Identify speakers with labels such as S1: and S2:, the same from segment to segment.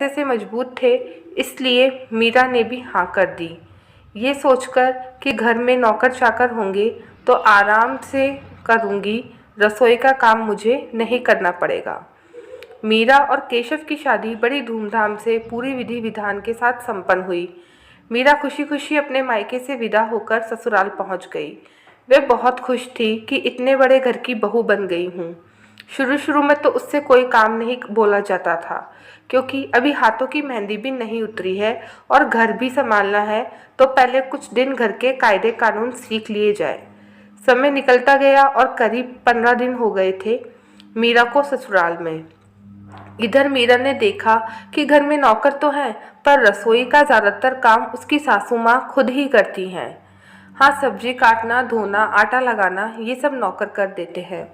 S1: से मजबूत थे, इसलिए मीरा ने भी हाँ कर दी। ये सोचकर कि घर में नौकर चाकर होंगे तो आराम से करूँगी, रसोई का काम मुझे नहीं करना पड़ेगा। मीरा और केशव की शादी बड़ी धूमधाम से पूरी विधि विधान के साथ संपन्न हुई। मीरा खुशी खुशी अपने मायके से विदा होकर ससुराल पहुंच गई। वह बहुत खुश थी कि इतने बड़े घर की बहू बन गई हूँ। शुरू शुरू में तो उससे कोई काम नहीं बोला जाता था, क्योंकि अभी हाथों की मेहंदी भी नहीं उतरी है और घर भी संभालना है, तो पहले कुछ दिन घर के कायदे कानून सीख लिए जाए। समय निकलता गया और करीब 15 दिन हो गए थे मीरा को ससुराल में। इधर मीरा ने देखा कि घर में नौकर तो हैं, पर रसोई का ज़्यादातर काम उसकी सासू माँ खुद ही करती हैं। हाँ, सब्जी काटना, धोना, आटा लगाना ये सब नौकर कर देते हैं।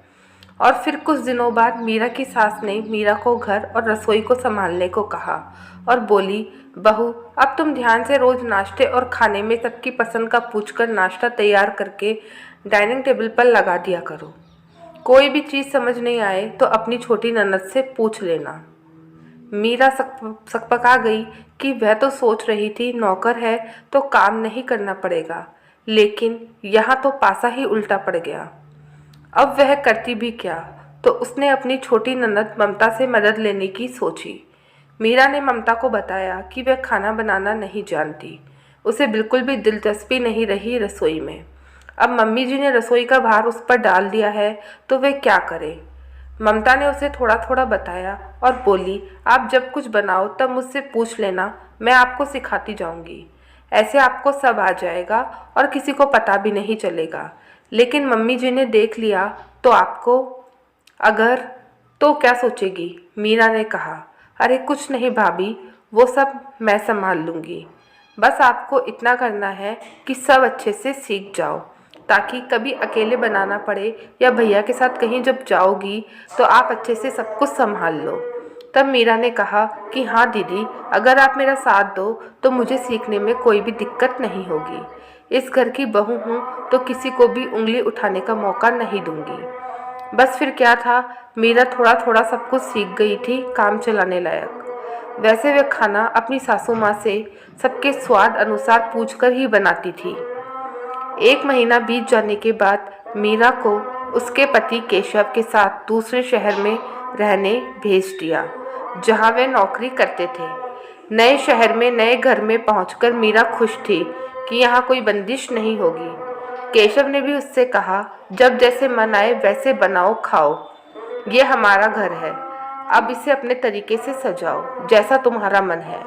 S1: और फिर कुछ दिनों बाद मीरा की सास ने मीरा को घर और रसोई को संभालने को कहा और बोली, बहू, अब तुम ध्यान से रोज़ नाश्ते और खाने में सबकी पसंद का पूछकर नाश्ता तैयार करके डाइनिंग टेबल पर लगा दिया करो। कोई भी चीज़ समझ नहीं आए तो अपनी छोटी ननद से पूछ लेना। मीरा सकपका गई कि वह तो सोच रही थी नौकर है तो काम नहीं करना पड़ेगा, लेकिन यहाँ तो पासा ही उल्टा पड़ गया। अब वह करती भी क्या, तो उसने अपनी छोटी ननद ममता से मदद लेने की सोची। मीरा ने ममता को बताया कि वह खाना बनाना नहीं जानती, उसे बिल्कुल भी दिलचस्पी नहीं रही रसोई में। अब मम्मी जी ने रसोई का भार उस पर डाल दिया है तो वे क्या करे। ममता ने उसे थोड़ा थोड़ा बताया और बोली, आप जब कुछ बनाओ तब मुझसे पूछ लेना, मैं आपको सिखाती जाऊंगी। ऐसे आपको सब आ जाएगा और किसी को पता भी नहीं चलेगा। लेकिन मम्मी जी ने देख लिया तो आपको अगर तो क्या सोचेगी। मीरा ने कहा, अरे कुछ नहीं भाभी, वो सब मैं संभाल लूँगी। बस आपको इतना करना है कि सब अच्छे से सीख जाओ, ताकि कभी अकेले बनाना पड़े या भैया के साथ कहीं जब जाओगी तो आप अच्छे से सब कुछ संभाल लो। तब मीरा ने कहा कि हाँ दीदी, अगर आप मेरा साथ दो तो मुझे सीखने में कोई भी दिक्कत नहीं होगी। इस घर की बहू हूँ तो किसी को भी उंगली उठाने का मौका नहीं दूंगी। बस फिर क्या था, मीरा थोड़ा थोड़ा सब कुछ सीख गई थी, काम चलाने लायक। वैसे वह खाना अपनी सासू माँ से सबके स्वाद अनुसार पूछकर ही बनाती थी। 1 महीना बीत जाने के बाद मीरा को उसके पति केशव के साथ दूसरे शहर में रहने भेज दिया, जहाँ वे नौकरी करते थे। नए शहर में नए घर में पहुंचकर मीरा खुश थी कि यहाँ कोई बंदिश नहीं होगी। केशव ने भी उससे कहा, जब जैसे मन आए वैसे बनाओ खाओ, ये हमारा घर है, अब इसे अपने तरीके से सजाओ जैसा तुम्हारा मन है।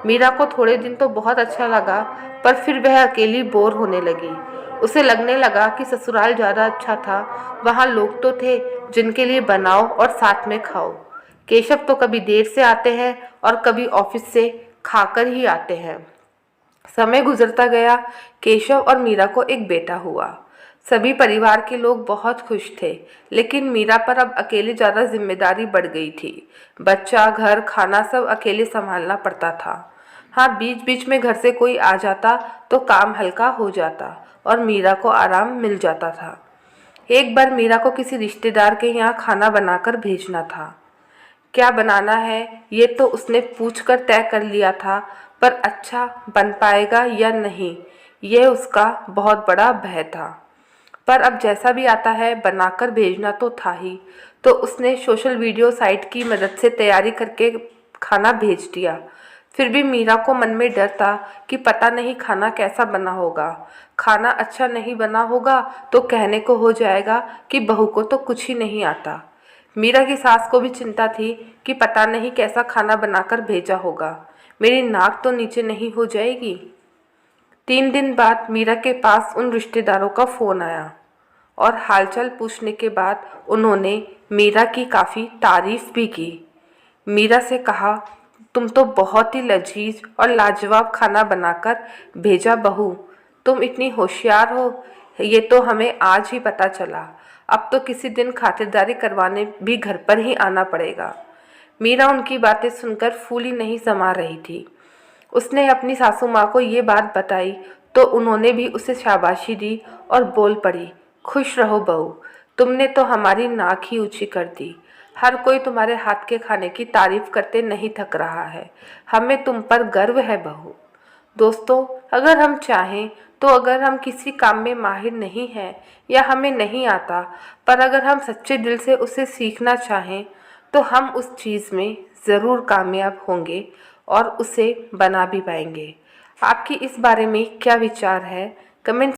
S1: मीरा को थोड़े दिन तो बहुत अच्छा लगा, पर फिर वह अकेली बोर होने लगी। उसे लगने लगा कि ससुराल ज़्यादा अच्छा था, वहाँ लोग तो थे जिनके लिए बनाओ और साथ में खाओ। केशव तो कभी देर से आते हैं और कभी ऑफिस से खाकर ही आते हैं। समय गुजरता गया, केशव और मीरा को एक बेटा हुआ। सभी परिवार के लोग बहुत खुश थे, लेकिन मीरा पर अब अकेले ज़्यादा जिम्मेदारी बढ़ गई थी। बच्चा, घर, खाना सब अकेले संभालना पड़ता था। हाँ, बीच बीच में घर से कोई आ जाता तो काम हल्का हो जाता और मीरा को आराम मिल जाता था। एक बार मीरा को किसी रिश्तेदार के यहाँ खाना बनाकर भेजना था। क्या बनाना है ये तो उसने पूछकर तय कर लिया था, पर अच्छा बन पाएगा या नहीं यह उसका बहुत बड़ा भय था। पर अब जैसा भी आता है बनाकर भेजना तो था ही, तो उसने सोशल वीडियो साइट की मदद से तैयारी करके खाना भेज दिया। फिर भी मीरा को मन में डर था कि पता नहीं खाना कैसा बना होगा। खाना अच्छा नहीं बना होगा तो कहने को हो जाएगा कि बहू को तो कुछ ही नहीं आता। मीरा की सास को भी चिंता थी कि पता नहीं कैसा खाना बनाकर भेजा होगा, मेरी नाक तो नीचे नहीं हो जाएगी। 3 दिन बाद मीरा के पास उन रिश्तेदारों का फ़ोन आया और हालचाल पूछने के बाद उन्होंने मीरा की काफ़ी तारीफ़ भी की। मीरा से कहा, तुम तो बहुत ही लजीज और लाजवाब खाना बनाकर भेजा बहू, तुम इतनी होशियार हो ये तो हमें आज ही पता चला। अब तो किसी दिन खातिरदारी करवाने भी घर पर ही आना पड़ेगा। मीरा उनकी बातें सुनकर फूली नहीं समा रही थी। उसने अपनी सासू माँ को ये बात बताई तो उन्होंने भी उसे शाबाशी दी और बोल पड़ी, खुश रहो बहू, तुमने तो हमारी नाक ही ऊंची कर दी। हर कोई तुम्हारे हाथ के खाने की तारीफ करते नहीं थक रहा है। हमें तुम पर गर्व है बहू। दोस्तों, अगर हम चाहें तो अगर हम किसी काम में माहिर नहीं हैं या हमें नहीं आता, पर अगर हम सच्चे दिल से उसे सीखना चाहें तो हम उस चीज़ में ज़रूर कामयाब होंगे और उसे बना भी पाएंगे। आपकी इस बारे में क्या विचार है? कमेंट